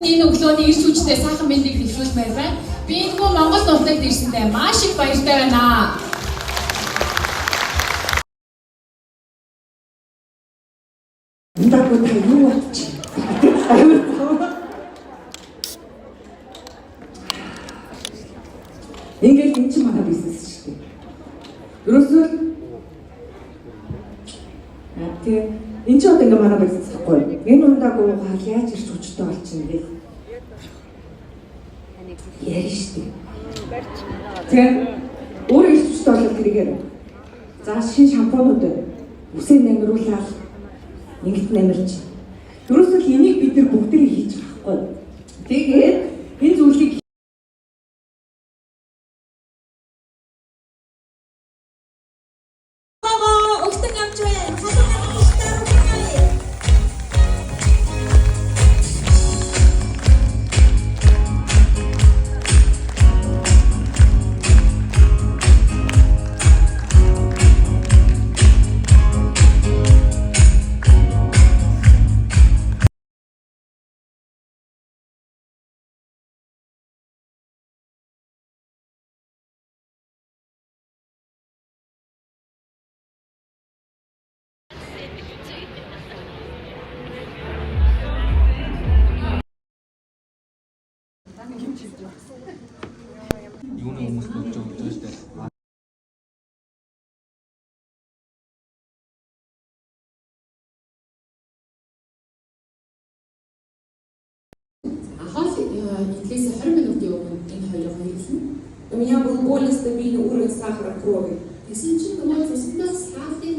Энэ өглөөний ирж хүчтэй сайхан мэндийг хэлүүлмээр байна. Би энэгүй Монгол нутагт ирсэндээ маш их баяртай байна. Эндаггүй та юу бодчих. Ингээд энэ чинь манай бизнес шүү дээ. Ерөөсөө тэгээ энэ ч одоо ингээ манай бизнес гэхгүй. Энэ ундаагүй хаал яаж ирч хүчтэй болчихно гээ. Яа шүү дээ. Тэгээ өөр ирч хүчтэй болоод тэрийгээр за шин шампунууд үсээ намруулаад ингэж намирч. Ерөөсөө энийг бид нар бүгдээ хийж байхгүй. Тэгээд энэ зүйлийг юуны хүмүүс болж байгаа юм шүү дээ. Если 20 минут делаем, энэ хоёрыг хэлсэн. У меня был более стабильный уровень сахара в крови. Гэсэн чинь нөгөө цусндаас сахарын